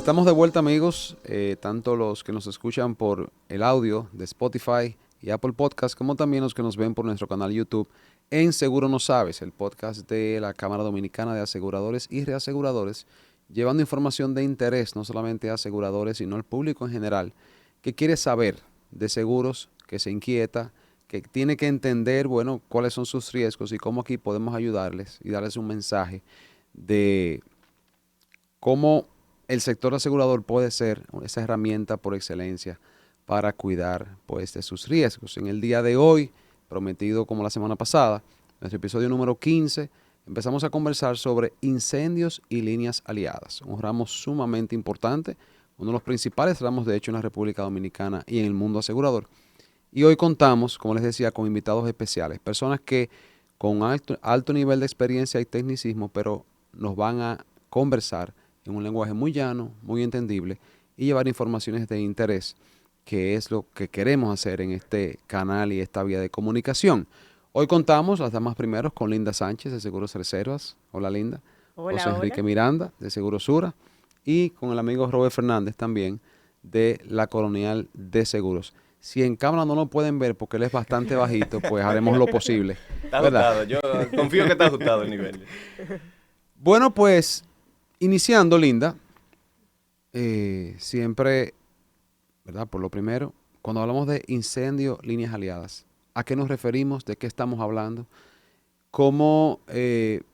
Estamos de vuelta, amigos, tanto los que nos escuchan por el audio de Spotify y Apple Podcast, como también los que nos ven por nuestro canal YouTube en Seguro No Sabes, el podcast de la Cámara Dominicana de Aseguradores y Reaseguradores, llevando información de interés no solamente a aseguradores, sino al público en general, que quiere saber de seguros, que se inquieta, que tiene que entender, bueno, cuáles son sus riesgos y cómo aquí podemos ayudarles y darles un mensaje de cómo el sector asegurador puede ser esa herramienta por excelencia para cuidar pues de sus riesgos. En el día de hoy, prometido como la semana pasada, nuestro episodio número 15, empezamos a conversar sobre incendios y líneas aliadas, un ramo sumamente importante, uno de los principales ramos de hecho en la República Dominicana y en el mundo asegurador. Y hoy contamos, como les decía, con invitados especiales, personas que con alto nivel de experiencia y tecnicismo, pero nos van a conversar en un lenguaje muy llano, muy entendible y llevar informaciones de interés, que es lo que queremos hacer en este canal y esta vía de comunicación. Hoy contamos, las damas primeros, con Linda Sánchez de Seguros Reservas. Hola, Linda. José Hola, Enrique hola. Miranda de Seguros Sura y con el amigo Robert Fernández también de la Colonial de Seguros. Si en cámara no lo pueden ver porque él es bastante bajito, pues haremos lo posible, Está ¿verdad? ajustado, yo confío que está ajustado el nivel. Bueno, pues iniciando, Linda, siempre, ¿verdad? Por lo primero, cuando hablamos de incendio, líneas aliadas, ¿a qué nos referimos? ¿De qué estamos hablando? ¿Cómo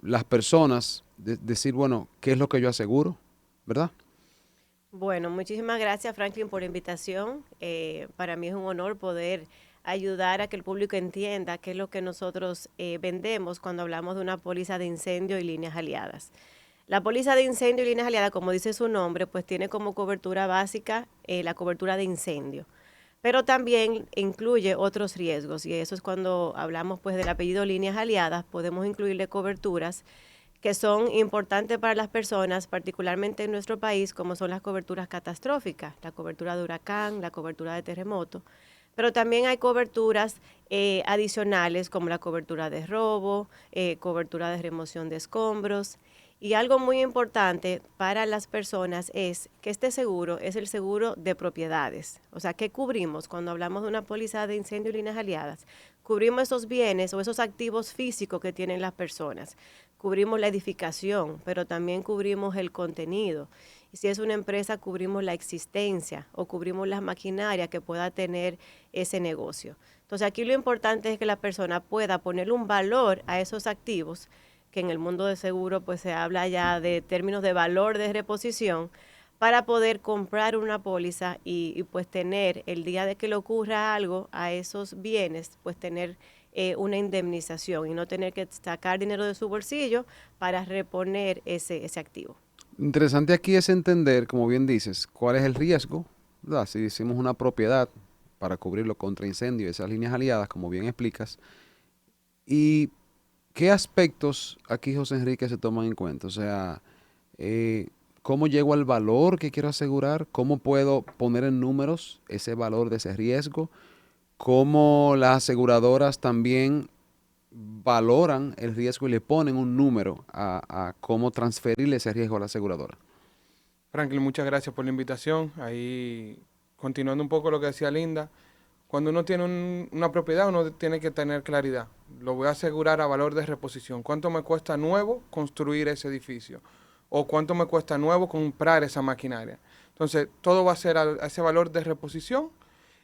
las personas decir, bueno, qué es lo que yo aseguro? ¿Verdad? Bueno, muchísimas gracias, Franklin, por la invitación. Para mí es un honor poder ayudar a que el público entienda qué es lo que nosotros vendemos cuando hablamos de una póliza de incendio y líneas aliadas. La póliza de incendio y líneas aliadas, como dice su nombre, pues tiene como cobertura básica la cobertura de incendio, pero también incluye otros riesgos, y eso es cuando hablamos pues del apellido líneas aliadas, podemos incluirle coberturas que son importantes para las personas, particularmente en nuestro país, como son las coberturas catastróficas, la cobertura de huracán, la cobertura de terremoto, pero también hay coberturas adicionales como la cobertura de robo, cobertura de remoción de escombros. Y algo muy importante para las personas es que este seguro es el seguro de propiedades. O sea, ¿qué cubrimos cuando hablamos de una póliza de incendio y líneas aliadas? Cubrimos esos bienes o esos activos físicos que tienen las personas. Cubrimos la edificación, pero también cubrimos el contenido. Y si es una empresa, cubrimos la existencia o cubrimos las maquinarias que pueda tener ese negocio. Entonces, aquí lo importante es que la persona pueda ponerle un valor a esos activos, que en el mundo de seguro pues se habla ya de términos de valor de reposición, para poder comprar una póliza y pues tener el día de que le ocurra algo a esos bienes, pues tener una indemnización y no tener que sacar dinero de su bolsillo para reponer ese activo. Interesante aquí es entender, como bien dices, cuál es el riesgo, ¿verdad? Si decimos una propiedad para cubrirlo contra incendio, esas líneas aliadas, como bien explicas, y qué aspectos aquí, José Enrique, se toman en cuenta. O sea, eh, ¿cómo llego al valor que quiero asegurar? ¿Cómo puedo poner en números ese valor de ese riesgo? ¿Cómo las aseguradoras también valoran el riesgo y le ponen un número a cómo transferirle ese riesgo a la aseguradora? Franklin, muchas gracias por la invitación. Ahí, continuando un poco lo que decía Linda, cuando uno tiene una propiedad, uno tiene que tener claridad. Lo voy a asegurar a valor de reposición. ¿Cuánto me cuesta nuevo construir ese edificio? ¿O cuánto me cuesta nuevo comprar esa maquinaria? Entonces, todo va a ser a ese valor de reposición.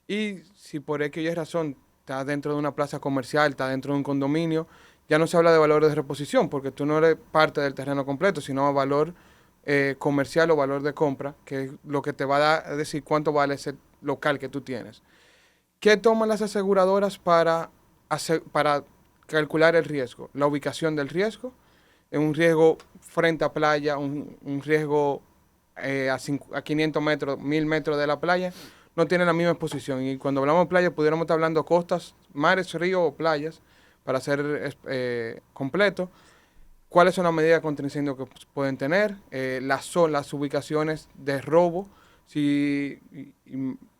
Y si por X y razón está dentro de una plaza comercial, está dentro de un condominio, ya no se habla de valor de reposición, porque tú no eres parte del terreno completo, sino a valor comercial o valor de compra, que es lo que te va a decir cuánto vale ese local que tú tienes. ¿Qué toman las aseguradoras para calcular el riesgo? La ubicación del riesgo, un riesgo frente a playa, un riesgo a 500 metros, 1000 metros de la playa, no tienen la misma exposición. Y cuando hablamos de playa, pudiéramos estar hablando de costas, mares, ríos o playas, para ser completo. ¿Cuáles son las medidas contra incendio que pueden tener? Las ubicaciones de robo.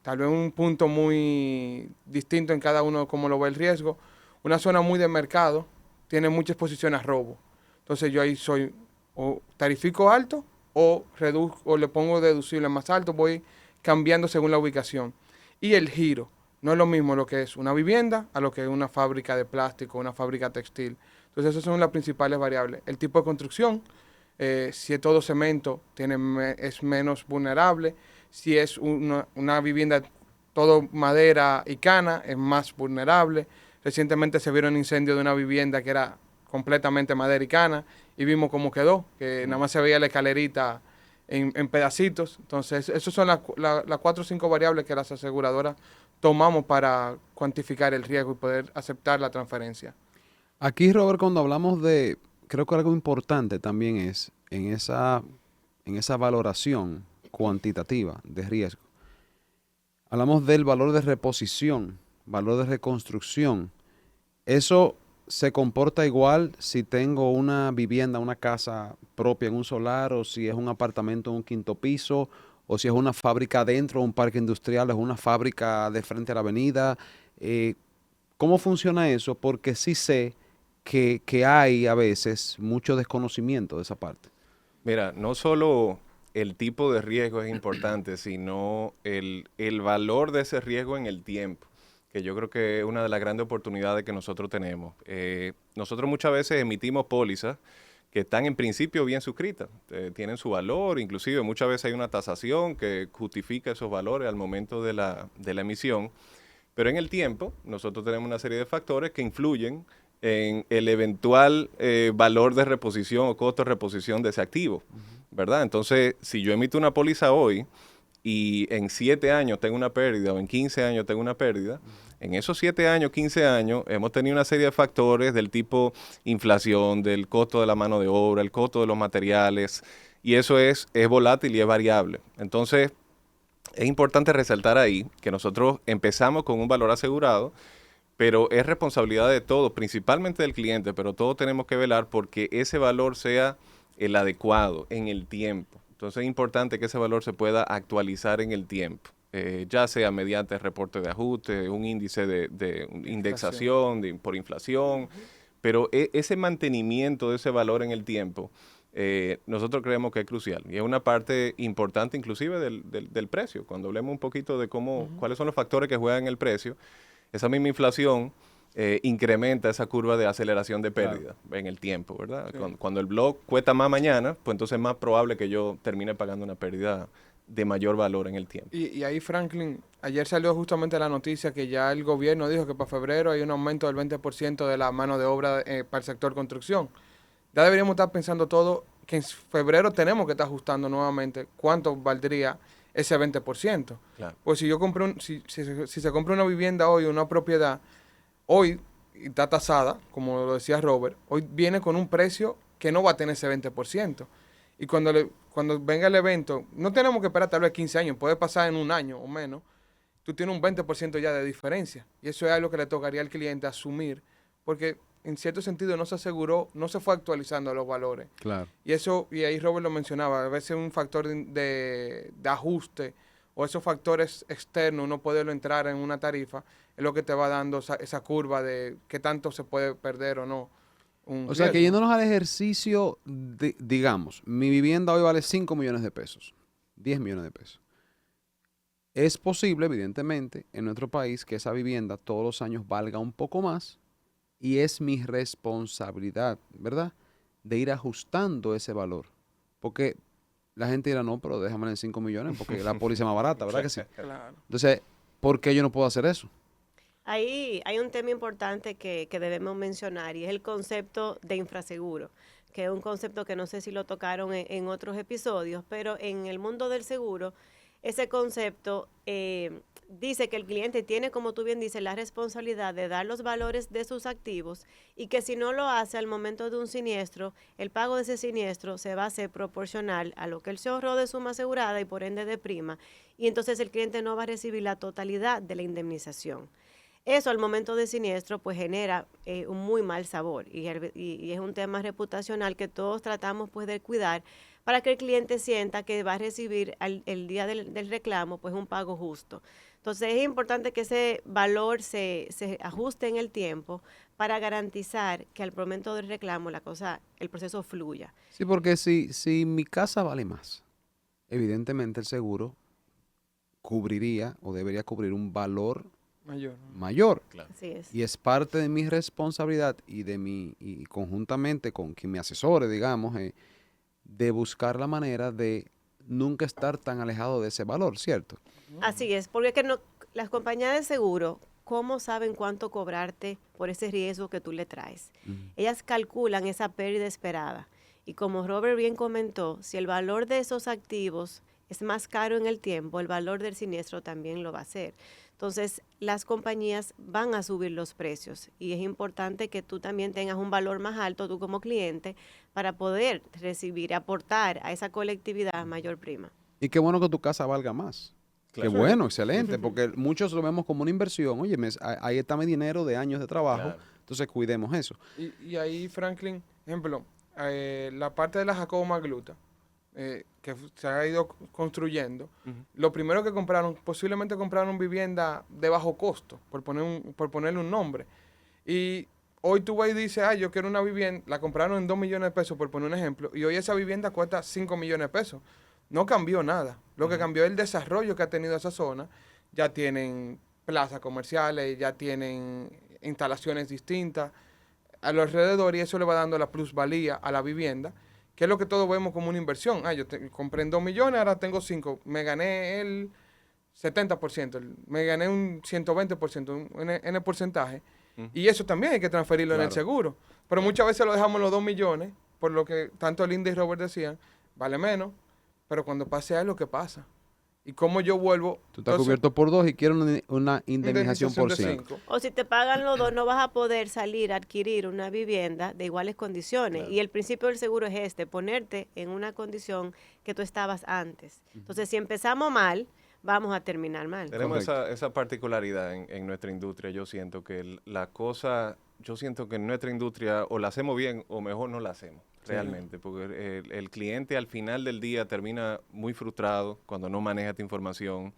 Tal vez un punto muy distinto en cada uno, cómo lo ve el riesgo. Una zona muy de mercado tiene mucha exposición a robo. Entonces yo ahí soy o tarifico alto o le pongo deducible más alto, voy cambiando según la ubicación. Y el giro, no es lo mismo lo que es una vivienda a lo que es una fábrica de plástico, una fábrica textil. Entonces esas son las principales variables. El tipo de construcción, si es todo cemento, es menos vulnerable. Si es una vivienda todo madera y cana, es más vulnerable. Recientemente se vieron incendios de una vivienda que era completamente madera y cana y vimos cómo quedó, que nada más se veía la escalerita en pedacitos. Entonces, esas son las 4 o 5 variables que las aseguradoras tomamos para cuantificar el riesgo y poder aceptar la transferencia. Aquí, Robert, cuando hablamos de, creo que algo importante también es en esa valoración cuantitativa de riesgo. Hablamos del valor de reposición, valor de reconstrucción. Eso se comporta igual si tengo una vivienda, una casa propia en un solar, o si es un apartamento en un quinto piso, o si es una fábrica dentro de un parque industrial, es una fábrica de frente a la avenida. ¿Cómo funciona eso? Porque sí sé que hay a veces mucho desconocimiento de esa parte. Mira, no solo el tipo de riesgo es importante, sino el valor de ese riesgo en el tiempo, que yo creo que es una de las grandes oportunidades que nosotros tenemos. Nosotros muchas veces emitimos pólizas que están en principio bien suscritas, tienen su valor, inclusive muchas veces hay una tasación que justifica esos valores al momento de la emisión, pero en el tiempo nosotros tenemos una serie de factores que influyen en el eventual valor de reposición o costo de reposición de ese activo, ¿verdad? Entonces, si yo emito una póliza hoy y en 7 años tengo una pérdida o en 15 años tengo una pérdida, en esos 7 años, 15 años, hemos tenido una serie de factores del tipo inflación, del costo de la mano de obra, el costo de los materiales, y eso es volátil y es variable. Entonces, es importante resaltar ahí que nosotros empezamos con un valor asegurado, pero es responsabilidad de todos, principalmente del cliente, pero todos tenemos que velar porque ese valor sea el adecuado en el tiempo. Entonces es importante que ese valor se pueda actualizar en el tiempo, ya sea mediante reporte de ajuste, un índice de indexación por inflación, pero ese mantenimiento de ese valor en el tiempo, nosotros creemos que es crucial y es una parte importante inclusive del precio. Cuando hablemos un poquito de cuáles son los factores que juegan en el precio, esa misma inflación incrementa esa curva de aceleración de pérdida en el tiempo, ¿verdad? Sí. Cuando el blog cuesta más mañana, pues entonces es más probable que yo termine pagando una pérdida de mayor valor en el tiempo. Y ahí, Franklin, ayer salió justamente la noticia que ya el gobierno dijo que para febrero hay un aumento del 20% de la mano de obra para el sector construcción. Ya deberíamos estar pensando todo que en febrero tenemos que estar ajustando nuevamente cuánto valdría ese 20%. Claro. Pues si yo compro si se compra una vivienda hoy, una propiedad, hoy está tasada, como lo decía Robert, hoy viene con un precio que no va a tener ese 20%. Y cuando venga el evento, no tenemos que esperar tal vez 15 años, puede pasar en un año o menos, tú tienes un 20% ya de diferencia. Y eso es algo que le tocaría al cliente asumir, porque en cierto sentido no se aseguró, no se fue actualizando los valores. Claro. Y ahí Robert lo mencionaba, a veces un factor de ajuste o esos factores externos, no poderlo entrar en una tarifa, es lo que te va dando esa curva de qué tanto se puede perder o no. O sea, que yéndonos al ejercicio, digamos, mi vivienda hoy vale 5 millones de pesos, 10 millones de pesos. Es posible, evidentemente, en nuestro país que esa vivienda todos los años valga un poco más y es mi responsabilidad, ¿verdad?, de ir ajustando ese valor. Porque la gente dirá, no, pero déjame en 5 millones porque la póliza es más barata, ¿verdad que sí? Claro. Entonces, ¿por qué yo no puedo hacer eso? Ahí hay un tema importante que debemos mencionar y es el concepto de infraseguro, que es un concepto que no sé si lo tocaron en otros episodios, pero en el mundo del seguro, ese concepto dice que el cliente tiene, como tú bien dices, la responsabilidad de dar los valores de sus activos y que si no lo hace al momento de un siniestro, el pago de ese siniestro se va a hacer proporcional a lo que él se ahorró de suma asegurada y por ende de prima, y entonces el cliente no va a recibir la totalidad de la indemnización. Eso al momento de siniestro pues genera un muy mal sabor y es un tema reputacional que todos tratamos pues de cuidar para que el cliente sienta que va a recibir el día del reclamo pues un pago justo. Entonces es importante que ese valor se ajuste en el tiempo para garantizar que al momento del reclamo el proceso fluya. Sí, porque si mi casa vale más, evidentemente el seguro cubriría o debería cubrir un valor Mayor. mayor. Claro. Así es. Y es parte de mi responsabilidad y conjuntamente con quien me asesore, digamos, de buscar la manera de nunca estar tan alejado de ese valor, ¿cierto? Así es, porque es que las compañías de seguro, ¿cómo saben cuánto cobrarte por ese riesgo que tú le traes? Ellas calculan esa pérdida esperada. Y como Robert bien comentó, si el valor de esos activos es más caro en el tiempo, el valor del siniestro también lo va a hacer. Entonces, las compañías van a subir los precios y es importante que tú también tengas un valor más alto, tú como cliente, para poder recibir, aportar a esa colectividad mayor prima. Y qué bueno que tu casa valga más. Claro. Qué bueno, excelente, porque muchos lo vemos como una inversión. Oye, ahí está mi dinero de años de trabajo, Claro. entonces cuidemos eso. Y ahí, Franklin, ejemplo, la parte de la Jacobo Magluta, se ha ido construyendo, lo primero que compraron, posiblemente compraron vivienda de bajo costo, por ponerle un nombre. Y hoy tú vas y dices, yo quiero una vivienda, la compraron en 2 millones de pesos, por poner un ejemplo, y hoy esa vivienda cuesta 5 millones de pesos. No cambió nada. Lo que cambió es el desarrollo que ha tenido esa zona. Ya tienen plazas comerciales, ya tienen instalaciones distintas a los alrededores y eso le va dando la plusvalía a la vivienda, que es lo que todos vemos como una inversión. Yo compré en 2 millones, ahora tengo 5. Me gané el 70%, me gané un 120% en el porcentaje. Y eso también hay que transferirlo en el Claro. seguro. Pero muchas veces lo dejamos en los 2 millones, por lo que tanto Linda y Robert decían, vale menos, pero cuando pase algo, ¿qué pasa? ¿Y cómo yo vuelvo? Tú estás Entonces, cubierto por 2 y quieres una indemnización por de 5. 5. O si te pagan los dos, no vas a poder salir a adquirir una vivienda de iguales condiciones. Claro. Y el principio del seguro es ponerte en una condición que tú estabas antes. Entonces, si empezamos mal, vamos a terminar mal. Tenemos Correcto. esa particularidad en nuestra industria. Yo siento que en nuestra industria o la hacemos bien o mejor no la hacemos, realmente. Porque el cliente al final del día termina muy frustrado cuando no maneja esta información,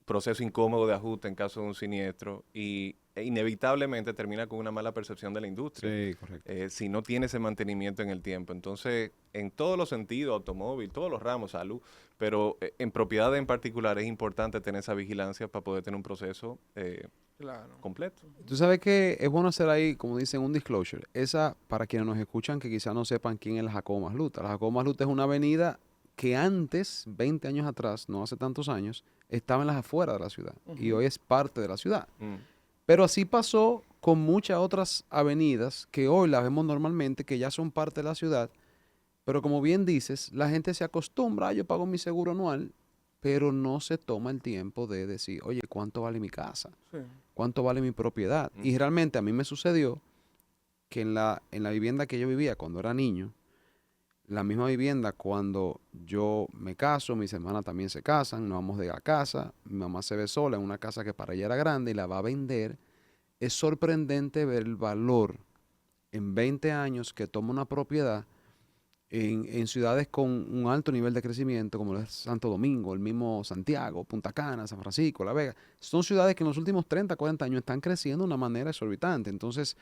proceso incómodo de ajuste en caso de un siniestro e inevitablemente termina con una mala percepción de la industria. Sí, correcto. Si no tiene ese mantenimiento en el tiempo. Entonces, en todos los sentidos, automóvil, todos los ramos, salud, pero en propiedades en particular es importante tener esa vigilancia para poder tener un proceso Claro. completo. Tú sabes que es bueno hacer ahí, como dicen, un disclosure. Esa, para quienes nos escuchan, que quizás no sepan quién es la Jacobo Masluta. La Jacobo Masluta es una avenida que antes, 20 años atrás, no hace tantos años, estaba en las afueras de la ciudad. Y hoy es parte de la ciudad. Pero así pasó con muchas otras avenidas que hoy las vemos normalmente, que ya son parte de la ciudad. Pero como bien dices, la gente se acostumbra, yo pago mi seguro anual, pero no se toma el tiempo de decir, oye, ¿cuánto vale mi casa? Sí. ¿Cuánto vale mi propiedad? Y realmente a mí me sucedió que en la vivienda que yo vivía cuando era niño, la misma vivienda cuando yo me caso, mis hermanas también se casan, nos vamos de la casa, mi mamá se ve sola en una casa que para ella era grande y la va a vender. Es sorprendente ver el valor en 20 años que toma una propiedad en ciudades con un alto nivel de crecimiento, como es Santo Domingo, el mismo Santiago, Punta Cana, San Francisco, La Vega. Son ciudades que en los últimos 30, 40 años están creciendo de una manera exorbitante. Entonces,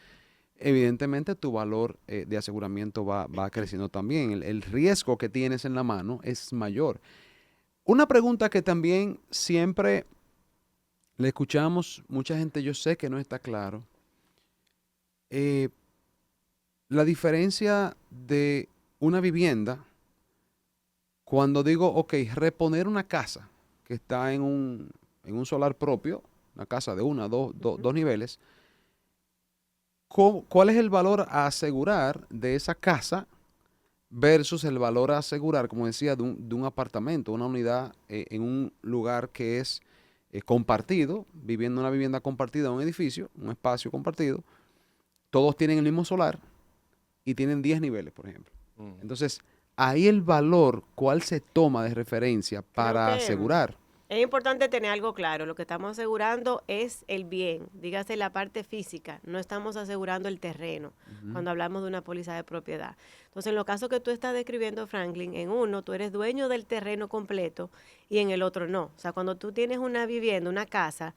evidentemente tu valor de aseguramiento va creciendo también. El riesgo que tienes en la mano es mayor. Una pregunta que también siempre le escuchamos, mucha gente yo sé que no está claro. La diferencia de una vivienda, cuando digo, ok, reponer una casa que está en un solar propio, una casa de dos niveles, ¿cuál es el valor a asegurar de esa casa versus el valor a asegurar, como decía, de un apartamento, una unidad en un lugar que es compartido, viviendo en una vivienda compartida en un edificio, un espacio compartido? Todos tienen el mismo solar y tienen 10 niveles, por ejemplo. Entonces, ahí el valor, ¿cuál se toma de referencia para que asegurar? Es importante tener algo claro. Lo que estamos asegurando es el bien, dígase la parte física. No estamos asegurando el terreno cuando hablamos de una póliza de propiedad. Entonces, en los casos que tú estás describiendo, Franklin, en uno tú eres dueño del terreno completo y en el otro no. O sea, cuando tú tienes una vivienda, una casa,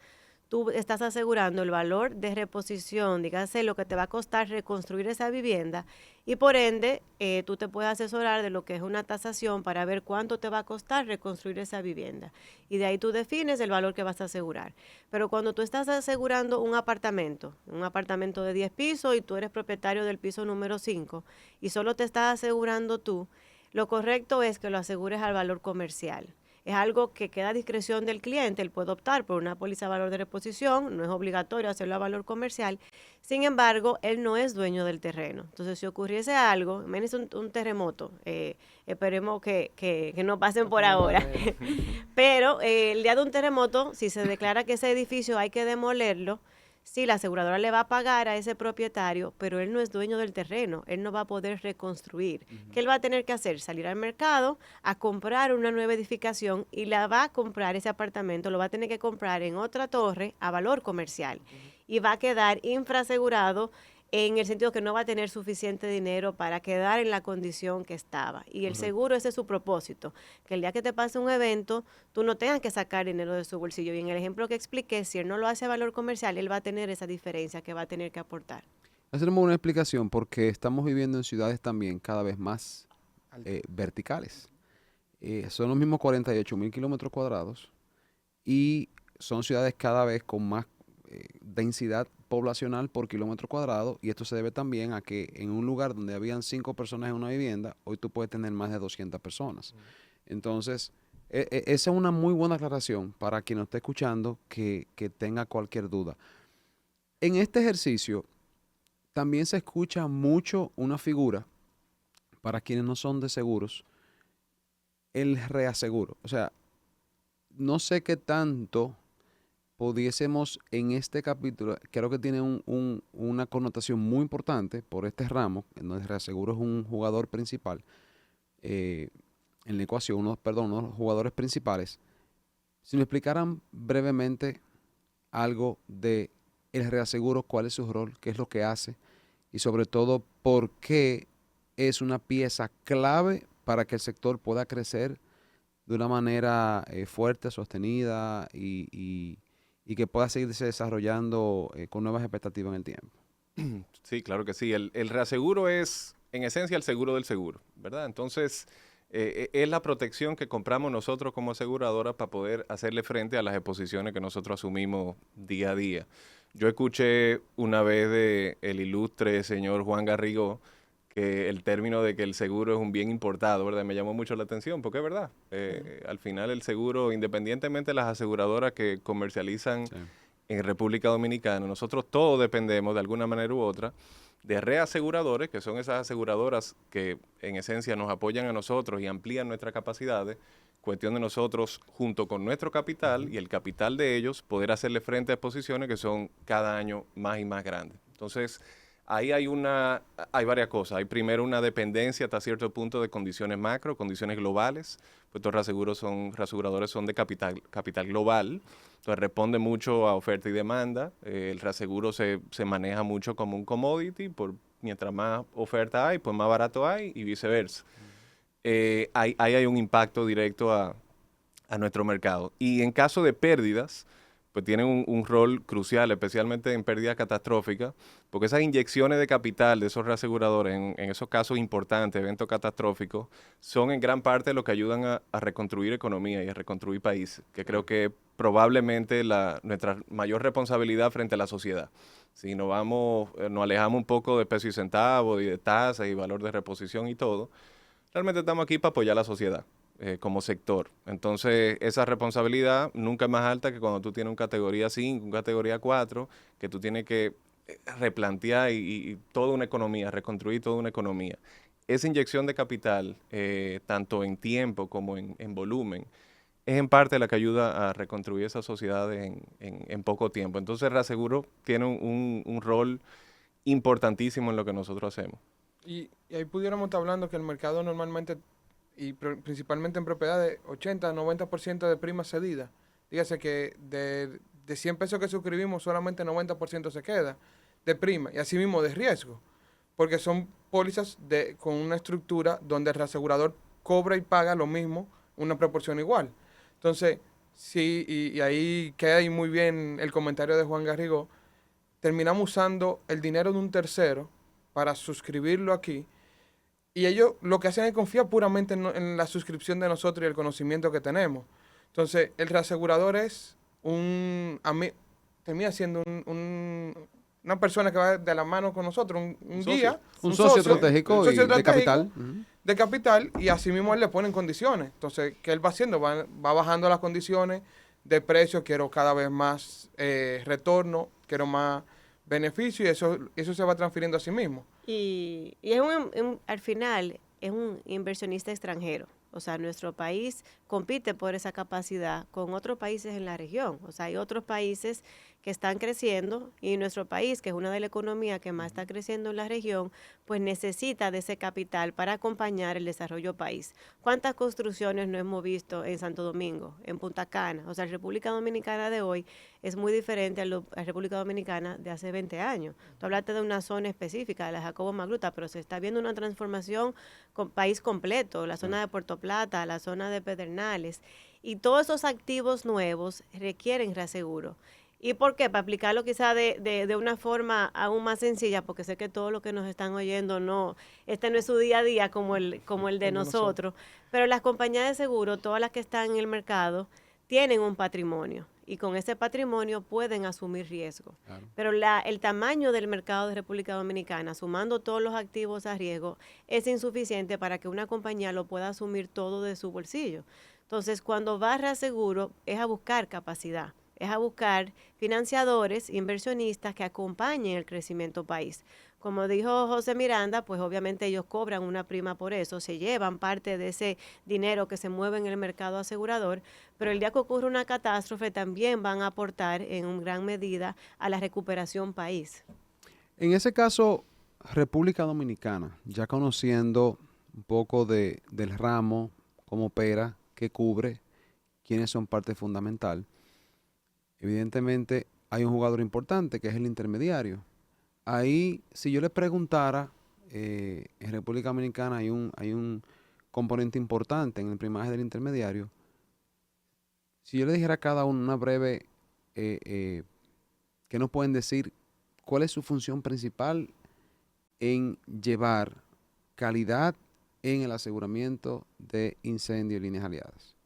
tú estás asegurando el valor de reposición, dígase lo que te va a costar reconstruir esa vivienda y por ende tú te puedes asesorar de lo que es una tasación para ver cuánto te va a costar reconstruir esa vivienda y de ahí tú defines el valor que vas a asegurar. Pero cuando tú estás asegurando un apartamento de 10 pisos y tú eres propietario del piso número 5 y solo te estás asegurando tú, lo correcto es que lo asegures al valor comercial. Es algo que queda a discreción del cliente, él puede optar por una póliza de valor de reposición, no es obligatorio hacerlo a valor comercial, sin embargo, él no es dueño del terreno. Entonces, si ocurriese algo, imagínense un terremoto, esperemos que no pasen por ahora, pero el día de un terremoto, si se declara que ese edificio hay que demolerlo, sí, la aseguradora le va a pagar a ese propietario, pero él no es dueño del terreno, él no va a poder reconstruir. ¿Qué él va a tener que hacer? Salir al mercado a comprar una nueva edificación y la va a comprar ese apartamento, lo va a tener que comprar en otra torre a valor comercial y va a quedar infraasegurado en el sentido que no va a tener suficiente dinero para quedar en la condición que estaba. Y el seguro, ese es su propósito, que el día que te pase un evento, tú no tengas que sacar dinero de su bolsillo. Y en el ejemplo que expliqué, si él no lo hace a valor comercial, él va a tener esa diferencia que va a tener que aportar. Hacemos una explicación porque estamos viviendo en ciudades también cada vez más verticales. Son los mismos 48.000 kilómetros cuadrados y son ciudades cada vez con más densidad poblacional por kilómetro cuadrado y esto se debe también a que en un lugar donde habían 5 personas en una vivienda, hoy tú puedes tener más de 200 personas. Entonces, esa es una muy buena aclaración para quien nos esté escuchando que tenga cualquier duda. En este ejercicio también se escucha mucho una figura para quienes no son de seguros, el reaseguro. O sea, no sé qué tanto pudiésemos en este capítulo, creo que tiene una connotación muy importante por este ramo, en donde el reaseguro es un jugador principal en la ecuación, uno de los jugadores principales. Si me explicaran brevemente algo de el reaseguro, cuál es su rol, qué es lo que hace y sobre todo por qué es una pieza clave para que el sector pueda crecer de una manera fuerte, sostenida y que pueda seguirse desarrollando con nuevas expectativas en el tiempo. Sí, claro que sí. El reaseguro es, en esencia, el seguro del seguro, ¿verdad? Entonces, es la protección que compramos nosotros como aseguradora para poder hacerle frente a las exposiciones que nosotros asumimos día a día. Yo escuché una vez de el ilustre señor Juan Garrigó que el término de que el seguro es un bien importado, ¿verdad? Me llamó mucho la atención, porque es verdad. Al final el seguro, independientemente de las aseguradoras que comercializan en República Dominicana, nosotros todos dependemos de alguna manera u otra de reaseguradores, que son esas aseguradoras que en esencia nos apoyan a nosotros y amplían nuestras capacidades, cuestión de nosotros, junto con nuestro capital y el capital de ellos, poder hacerle frente a exposiciones que son cada año más y más grandes. Entonces, ahí hay varias cosas. Hay primero una dependencia hasta cierto punto de condiciones macro, condiciones globales. Pues estos reaseguradores son de capital global. Entonces responde mucho a oferta y demanda. El reaseguro se maneja mucho como un commodity. Mientras más oferta hay, pues más barato hay y viceversa. Ahí hay un impacto directo a nuestro mercado. Y en caso de pérdidas, pues tienen un rol crucial, especialmente en pérdidas catastróficas, porque esas inyecciones de capital de esos reaseguradores, en esos casos importantes, eventos catastróficos, son en gran parte lo que ayudan a reconstruir economía y a reconstruir países, que creo que es probablemente nuestra mayor responsabilidad frente a la sociedad. Si nos alejamos un poco de peso y centavo y de tasas y valor de reposición y todo, realmente estamos aquí para apoyar a la sociedad. Como sector. Entonces, esa responsabilidad nunca es más alta que cuando tú tienes un categoría 5, un categoría 4, que tú tienes que replantear y toda una economía, reconstruir toda una economía. Esa inyección de capital, tanto en tiempo como en volumen, es en parte la que ayuda a reconstruir esas sociedades en poco tiempo. Entonces, reaseguro tiene un rol importantísimo en lo que nosotros hacemos. Y ahí pudiéramos estar hablando que el mercado normalmente y principalmente en propiedades, 80-90% de prima cedida. Dígase que de 100 pesos que suscribimos, solamente 90% se queda de prima y así mismo de riesgo, porque son pólizas con una estructura donde el reasegurador cobra y paga lo mismo, una proporción igual. Entonces, Sí, y ahí queda ahí muy bien el comentario de Juan Garrigó. Terminamos usando el dinero de un tercero para suscribirlo aquí. Y ellos lo que hacen es confiar puramente en la suscripción de nosotros y el conocimiento que tenemos. Entonces, el reasegurador es termina siendo una persona que va de la mano con nosotros, un guía. Un socio estratégico un socio y de estratégico capital. Ujú. de capital, y así mismo él le ponen condiciones. Entonces, ¿qué él va haciendo? Va bajando las condiciones de precio, quiero cada vez más retorno, quiero más beneficio, y eso se va transfiriendo a sí mismo. Y es al final es un inversionista extranjero. O sea, nuestro país compite por esa capacidad con otros países en la región. O sea, hay otros países que están creciendo y nuestro país, que es una de las economías que más está creciendo en la región, pues necesita de ese capital para acompañar el desarrollo país. ¿Cuántas construcciones no hemos visto en Santo Domingo, en Punta Cana? O sea, la República Dominicana de hoy es muy diferente a la República Dominicana de hace 20 años. Tú hablaste de una zona específica, de la Jacobo Magluta, pero se está viendo una transformación con país completo, la zona de Puerto Plata, la zona de Pedernales, y todos esos activos nuevos requieren reaseguro. ¿Y por qué? Para aplicarlo quizá de una forma aún más sencilla, porque sé que todos los que nos están oyendo este no es su día a día como el de nosotros, pero las compañías de seguro, todas las que están en el mercado, tienen un patrimonio y con ese patrimonio pueden asumir riesgo. Claro. Pero el tamaño del mercado de República Dominicana, sumando todos los activos a riesgo, es insuficiente para que una compañía lo pueda asumir todo de su bolsillo. Entonces, cuando va a reaseguro, es a buscar capacidad, es a buscar financiadores, inversionistas que acompañen el crecimiento país. Como dijo José Miranda, pues obviamente ellos cobran una prima por eso, se llevan parte de ese dinero que se mueve en el mercado asegurador, pero el día que ocurre una catástrofe también van a aportar en gran medida a la recuperación país. En ese caso, República Dominicana, ya conociendo un poco del ramo, cómo opera, qué cubre, quiénes son parte fundamental, evidentemente hay un jugador importante que es el intermediario. Ahí, si yo les preguntara, en República Dominicana hay un componente importante en el primaje del intermediario. Si yo le dijera a cada uno una breve, ¿qué nos pueden decir? ¿Cuál es su función principal en llevar calidad en el aseguramiento de incendio y líneas aliadas?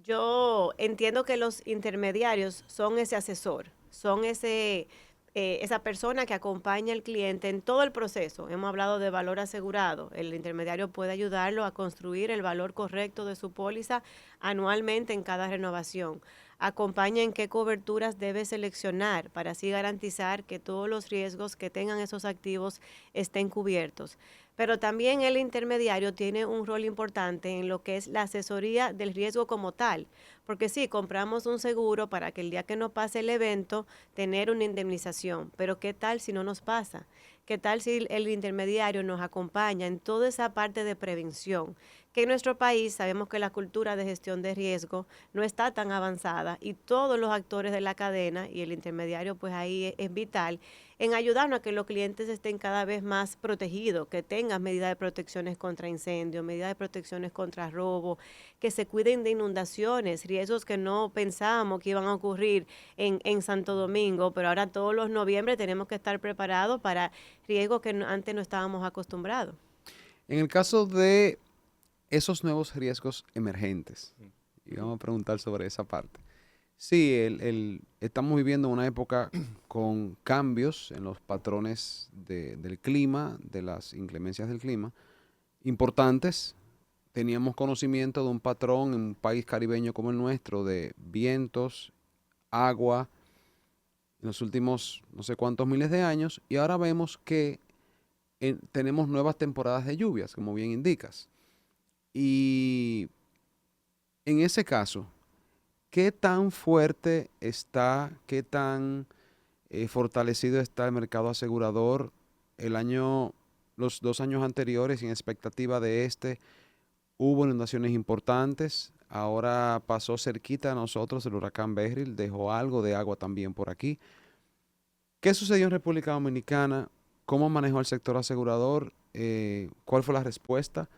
Yo entiendo que los intermediarios son ese asesor, son esa persona que acompaña al cliente en todo el proceso. Hemos hablado de valor asegurado. El intermediario puede ayudarlo a construir el valor correcto de su póliza anualmente en cada renovación. Acompaña en qué coberturas debe seleccionar para así garantizar que todos los riesgos que tengan esos activos estén cubiertos. Pero también el intermediario tiene un rol importante en lo que es la asesoría del riesgo como tal. Porque sí, compramos un seguro para que el día que nos pase el evento, tener una indemnización. Pero ¿qué tal si no nos pasa? ¿Qué tal si el intermediario nos acompaña en toda esa parte de prevención? Que en nuestro país sabemos que la cultura de gestión de riesgo no está tan avanzada y todos los actores de la cadena y el intermediario pues ahí es vital en ayudarnos a que los clientes estén cada vez más protegidos, que tengan medidas de protecciones contra incendios, medidas de protecciones contra robo, que se cuiden de inundaciones, riesgos que no pensábamos que iban a ocurrir en Santo Domingo, pero ahora todos los noviembre tenemos que estar preparados para riesgos que antes no estábamos acostumbrados. En el caso de esos nuevos riesgos emergentes, y vamos a preguntar sobre esa parte. Sí, estamos viviendo una época con cambios en los patrones del clima, de las inclemencias del clima, importantes. Teníamos conocimiento de un patrón en un país caribeño como el nuestro de vientos, agua, en los últimos no sé cuántos miles de años, y ahora vemos que tenemos nuevas temporadas de lluvias, como bien indicas. Y en ese caso, ¿qué tan fuerte está, qué tan fortalecido está el mercado asegurador los 2 años anteriores y en expectativa de hubo inundaciones importantes? Ahora pasó cerquita de nosotros el huracán Beryl, dejó algo de agua también por aquí. ¿Qué sucedió en República Dominicana? ¿Cómo manejó el sector asegurador? ¿Cuál fue la respuesta?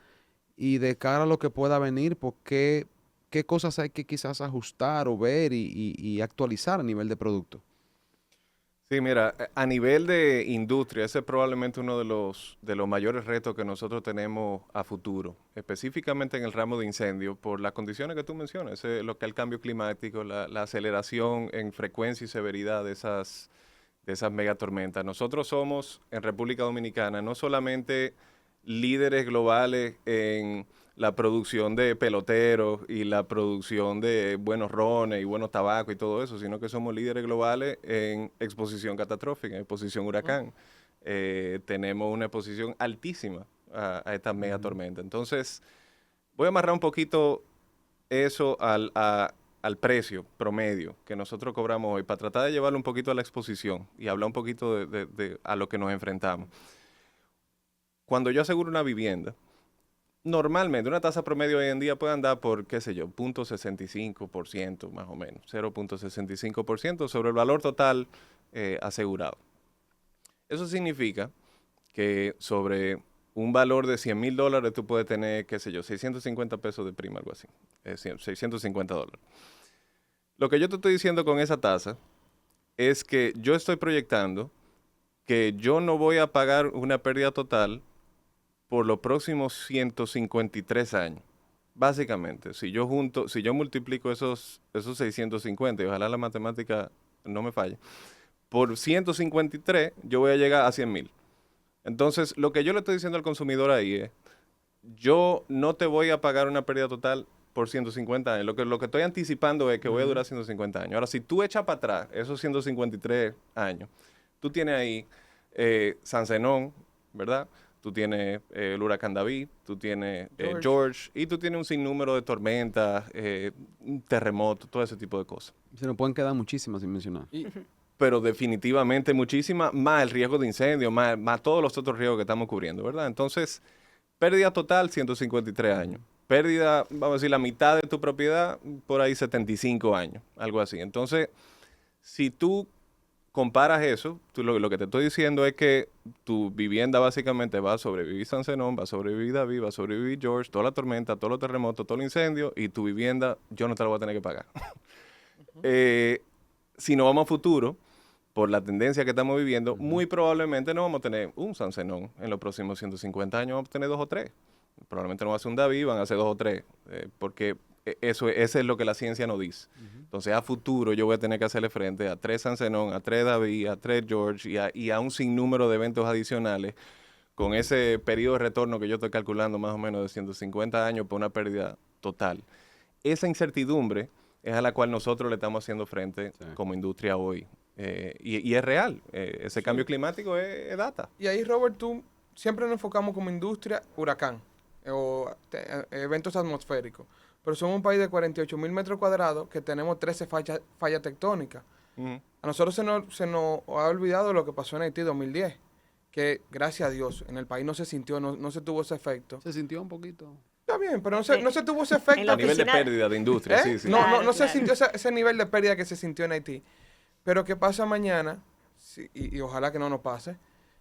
Y de cara a lo que pueda venir, ¿qué qué cosas hay que quizás ajustar o ver y actualizar a nivel de producto. Sí, mira, a nivel de industria, ese es probablemente uno de los mayores retos que nosotros tenemos a futuro, específicamente en el ramo de incendio, por las condiciones que tú mencionas, lo que es el cambio climático, la aceleración en frecuencia y severidad de esas megatormentas. Nosotros somos, en República Dominicana, no solamente líderes globales en la producción de peloteros y la producción de buenos rones y buenos tabacos y todo eso, sino que somos líderes globales en exposición catastrófica, en exposición huracán. Tenemos una exposición altísima a estas megatormentas. Entonces, voy a amarrar un poquito eso al precio promedio que nosotros cobramos hoy para tratar de llevarlo un poquito a la exposición y hablar un poquito de a lo que nos enfrentamos. Cuando yo aseguro una vivienda, normalmente una tasa promedio hoy en día puede andar por, qué sé yo, 0.65% más o menos, 0.65% sobre el valor total asegurado. Eso significa que sobre un valor de $100,000 tú puedes tener, qué sé yo, 650 pesos de prima, algo así, $650. Lo que yo te estoy diciendo con esa tasa es que yo estoy proyectando que yo no voy a pagar una pérdida total por los próximos 153 años. Básicamente, si yo multiplico esos 650, y ojalá la matemática no me falle, por 153 yo voy a llegar a 100,000. Entonces, lo que yo le estoy diciendo al consumidor ahí es, yo no te voy a pagar una pérdida total por 150 años. Lo que estoy anticipando es que voy a durar 150 años. Ahora, si tú echas para atrás esos 153 años, tú tienes ahí San Zenón, ¿verdad? Tú tienes el huracán David, tú tienes George, y tú tienes un sinnúmero de tormentas, terremotos, todo ese tipo de cosas. Se nos pueden quedar muchísimas sin mencionar. Pero definitivamente muchísimas, más el riesgo de incendio, más todos los otros riesgos que estamos cubriendo, ¿verdad? Entonces, pérdida total, 153 años. Pérdida, vamos a decir, la mitad de tu propiedad, por ahí 75 años, algo así. Entonces, si tú comparas eso, lo que te estoy diciendo es que tu vivienda básicamente va a sobrevivir San Zenón, va a sobrevivir David, va a sobrevivir George, toda la tormenta, todos los terremotos, todo el incendio, y tu vivienda yo no te la voy a tener que pagar. Si no vamos a futuro, por la tendencia que estamos viviendo, muy probablemente no vamos a tener un San Zenón en los próximos 150 años, vamos a tener 2 o 3. Probablemente no va a ser un David, van a ser 2 o 3, porque eso es lo que la ciencia nos dice. Entonces, a futuro yo voy a tener que hacerle frente a 3 San Zenón, a 3 David, a 3 George y a un sinnúmero de eventos adicionales con ese periodo de retorno que yo estoy calculando más o menos de 150 años por una pérdida total. Esa incertidumbre es a la cual nosotros le estamos haciendo frente como industria hoy. Y es real. Ese cambio climático es data. Y ahí, Robert, tú siempre nos enfocamos como industria huracán o eventos atmosféricos. Pero somos un país de 48,000 metros cuadrados que tenemos 13 fallas tectónicas. A nosotros se nos ha olvidado lo que pasó en Haití 2010, que gracias a Dios en el país no se sintió, no se tuvo ese efecto. Se sintió un poquito. Está bien, pero no se tuvo ese efecto. A nivel de pérdida de industria, sí, sí. No se sintió ese nivel de pérdida que se sintió en Haití. Pero ¿qué pasa mañana? Y ojalá que no nos pase.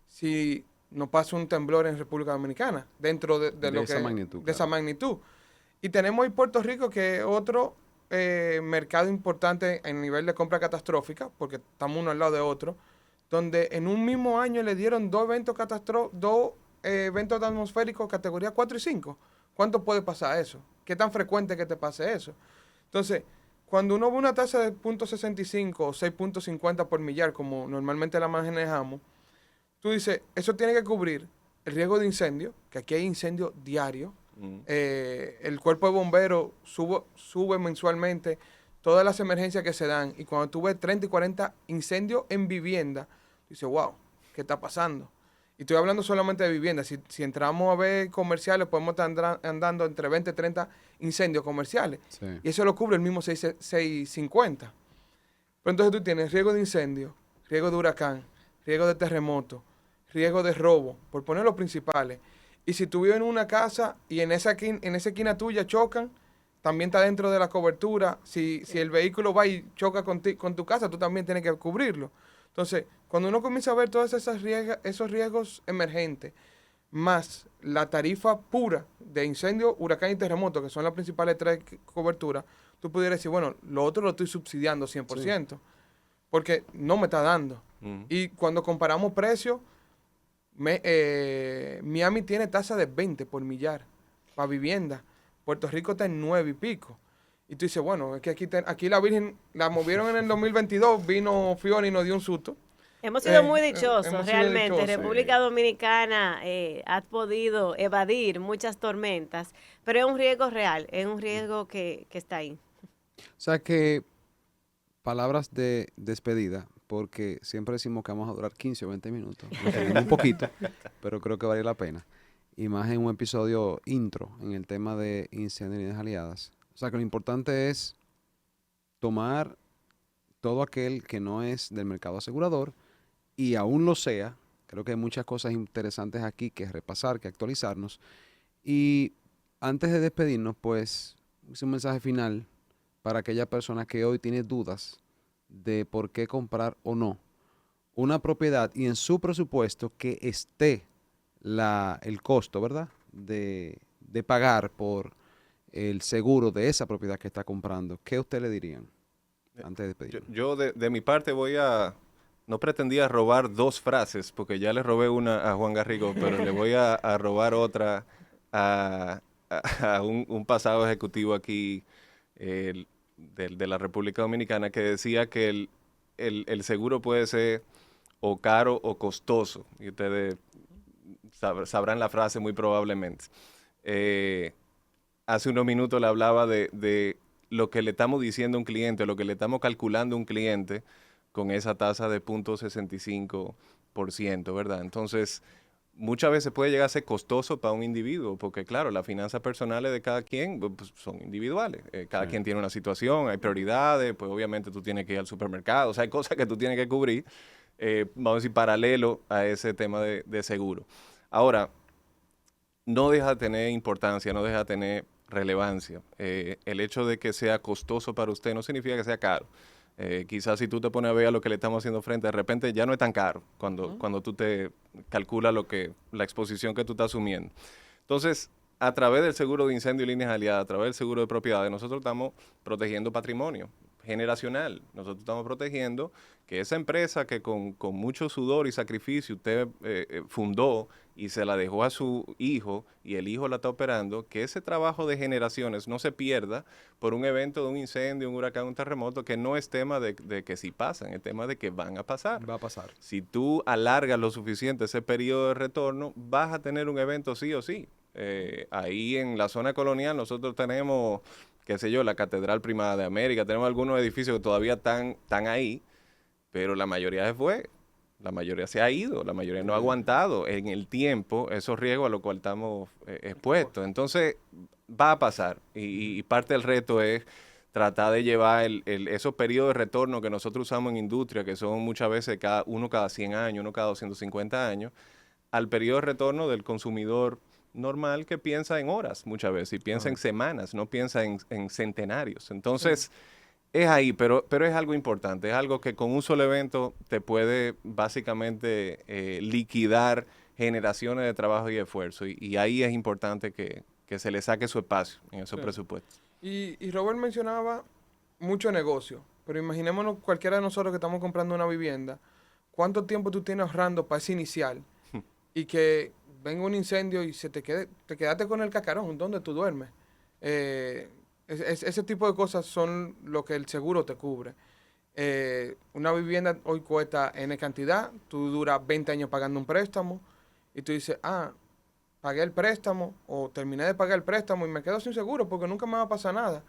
Si nos pasa un temblor en República Dominicana, dentro de esa magnitud. Y tenemos ahí Puerto Rico, que es otro mercado importante en nivel de compra catastrófica, porque estamos uno al lado de otro, donde en un mismo año le dieron 2 eventos atmosféricos categoría 4 y 5. ¿Cuánto puede pasar eso? ¿Qué tan frecuente que te pase eso? Entonces, cuando uno ve una tasa de 0.65 o 6.50 por millar, como normalmente la manejamos, tú dices, eso tiene que cubrir el riesgo de incendio, que aquí hay incendio diario. El cuerpo de bomberos sube mensualmente todas las emergencias que se dan. Y cuando tú ves 30 y 40 incendios en vivienda, dices, wow, ¿qué está pasando? Y estoy hablando solamente de vivienda. Si entramos a ver comerciales, podemos estar andando entre 20 y 30 incendios comerciales. Sí. Y eso lo cubre el mismo 650. Pero entonces tú tienes riesgo de incendio, riesgo de huracán, riesgo de terremoto, riesgo de robo, por poner los principales. Y si tú vives en una casa y en esa esquina tuya chocan, también está dentro de la cobertura. Si el vehículo va y choca con tu casa, tú también tienes que cubrirlo. Entonces, cuando uno comienza a ver todos esos riesgos emergentes, más la tarifa pura de incendio, huracán y terremoto, que son las principales tres coberturas, tú pudieras decir, bueno, lo otro lo estoy subsidiando 100%, sí, porque no me está dando. Y cuando comparamos precios, Miami tiene tasa de 20 por millar para vivienda. Puerto Rico está en 9 y pico. Y tú dices, bueno, es que aquí la Virgen la movieron en el 2022, vino Fiona y nos dio un susto. Hemos sido muy dichosos, hemos realmente. sido dichosos. República Dominicana ha podido evadir muchas tormentas, pero es un riesgo real, es un riesgo que está ahí. O sea que, palabras de despedida, porque siempre decimos que vamos a durar 15 o 20 minutos. Nos tenemos un poquito, pero creo que vale la pena. Y más en un episodio intro en el tema de incendios y líneas aliadas. O sea que lo importante es tomar todo aquel que no es del mercado asegurador y aún lo sea. Creo que hay muchas cosas interesantes aquí que repasar, que actualizarnos. Y antes de despedirnos, pues, hice un mensaje final para aquella persona que hoy tiene dudas de por qué comprar o no una propiedad y en su presupuesto que esté el costo, ¿verdad? De pagar por el seguro de esa propiedad que está comprando. ¿Qué usted le dirían antes de despedirnos? Yo de mi parte no pretendía robar dos frases, porque ya le robé una a Juan Garrigo, pero le voy a robar otra a un pasado ejecutivo aquí de la República Dominicana que decía que el seguro puede ser o caro o costoso. Y ustedes sabrán la frase muy probablemente. Hace unos minutos le hablaba de lo que le estamos diciendo a un cliente, lo que le estamos calculando a un cliente con esa tasa de 0.65%, ¿verdad? Entonces, muchas veces puede llegar a ser costoso para un individuo, porque claro, las finanzas personales de cada quien pues, son individuales. Cada quien tiene una situación, hay prioridades, pues obviamente tú tienes que ir al supermercado, o sea, hay cosas que tú tienes que cubrir, vamos a decir, paralelo a ese tema de seguro. Ahora, no deja de tener importancia, no deja de tener relevancia. El hecho de que sea costoso para usted no significa que sea caro. Quizás si tú te pones a ver a lo que le estamos haciendo frente, de repente ya no es tan caro cuando tú te calculas la exposición que tú estás asumiendo. Entonces, a través del seguro de incendio y líneas aliadas, a través del seguro de propiedades, nosotros estamos protegiendo patrimonio generacional. Nosotros estamos protegiendo que esa empresa que con mucho sudor y sacrificio usted fundó y se la dejó a su hijo y el hijo la está operando, que ese trabajo de generaciones no se pierda por un evento de un incendio, un huracán, un terremoto, que no es tema de que si pasan, es tema de que van a pasar. Va a pasar. Si tú alargas lo suficiente ese periodo de retorno, vas a tener un evento sí o sí. Ahí en la zona colonial nosotros tenemos, qué sé yo, la Catedral Primada de América, tenemos algunos edificios que todavía están ahí, pero la mayoría se fue. La mayoría se ha ido, la mayoría no ha aguantado en el tiempo esos riesgos a los cuales estamos expuestos. Entonces, va a pasar. Y parte del reto es tratar de llevar esos periodos de retorno que nosotros usamos en industria, que son muchas veces uno cada 100 años, uno cada 250 años, al periodo de retorno del consumidor normal que piensa en horas muchas veces y piensa en semanas, no piensa en centenarios. Entonces... Es ahí, pero es algo importante, es algo que con un solo evento te puede básicamente liquidar generaciones de trabajo y esfuerzo. Y ahí es importante que se le saque su espacio en esos presupuestos. Y Robert mencionaba mucho negocio, pero imaginémonos cualquiera de nosotros que estamos comprando una vivienda, ¿cuánto tiempo tú tienes ahorrando para ese inicial? Y que venga un incendio y te quedaste con el cascarón donde tú duermes. Ese tipo de cosas son lo que el seguro te cubre. Una vivienda hoy cuesta N cantidad, tú duras 20 años pagando un préstamo y tú dices, pagué el préstamo o terminé de pagar el préstamo y me quedo sin seguro porque nunca me va a pasar nada.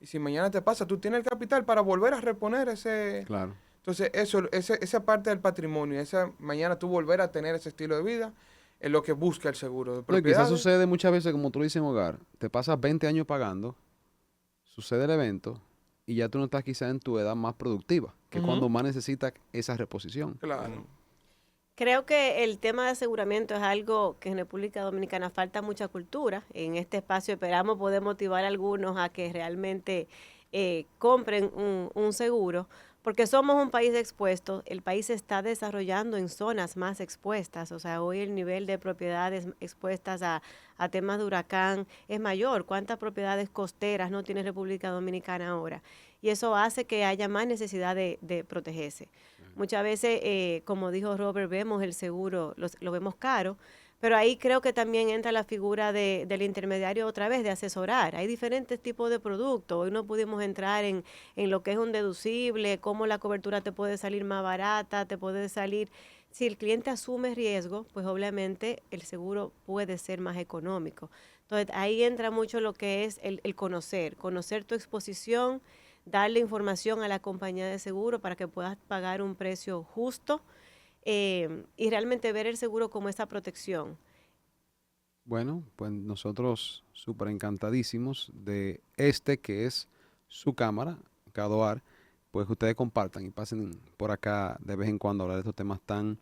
Y si mañana te pasa, tú tienes el capital para volver a reponer ese... Claro. Entonces, esa parte del patrimonio, mañana tú volver a tener ese estilo de vida, es lo que busca el seguro de propiedades. Quizás sucede muchas veces, como tú lo dices en hogar, te pasas 20 años pagando, sucede el evento y ya tú no estás quizás en tu edad más productiva, que cuando más necesitas esa reposición. Claro. Creo que el tema de aseguramiento es algo que en República Dominicana falta mucha cultura. En este espacio esperamos poder motivar a algunos a que realmente compren un seguro, porque somos un país expuesto, el país se está desarrollando en zonas más expuestas, o sea, hoy el nivel de propiedades expuestas a temas de huracán es mayor. ¿Cuántas propiedades costeras no tiene República Dominicana ahora? Y eso hace que haya más necesidad de protegerse. Muchas veces, como dijo Robert, vemos el seguro, lo vemos caro, pero ahí creo que también entra la figura del intermediario otra vez, de asesorar. Hay diferentes tipos de productos. Hoy no pudimos entrar en lo que es un deducible, cómo la cobertura te puede salir más barata, te puede salir... Si el cliente asume riesgo, pues obviamente el seguro puede ser más económico. Entonces ahí entra mucho lo que es el conocer tu exposición, darle información a la compañía de seguro para que puedas pagar un precio justo, y realmente ver el seguro como esa protección. Bueno, pues nosotros súper encantadísimos de que es su cámara, Cadoar, pues que ustedes compartan y pasen por acá de vez en cuando a hablar de estos temas tan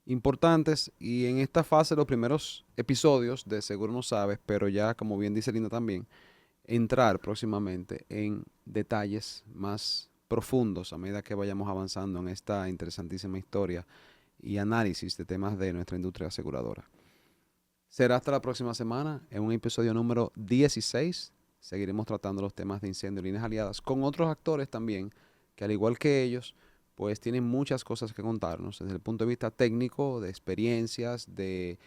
importantes. Y en esta fase, los primeros episodios de Seguro No Sabes, pero ya, como bien dice Linda también, entrar próximamente en detalles más profundos a medida que vayamos avanzando en esta interesantísima historia y análisis de temas de nuestra industria aseguradora. Será hasta la próxima semana en un episodio número 16. Seguiremos tratando los temas de incendio y líneas aliadas con otros actores también, que al igual que ellos, pues tienen muchas cosas que contarnos desde el punto de vista técnico, de experiencias, de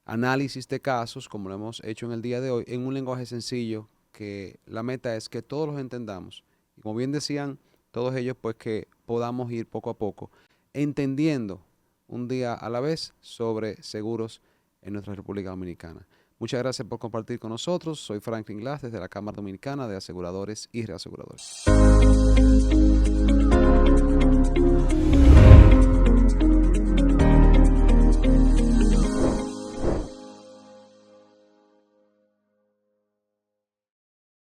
análisis de casos, como lo hemos hecho en el día de hoy, en un lenguaje sencillo, que la meta es que todos los entendamos. Y como bien decían todos ellos, pues que podamos ir poco a poco entendiendo un día a la vez sobre seguros en nuestra República Dominicana. Muchas gracias por compartir con nosotros. Soy Franklin Glass desde la Cámara Dominicana de Aseguradores y Reaseguradores.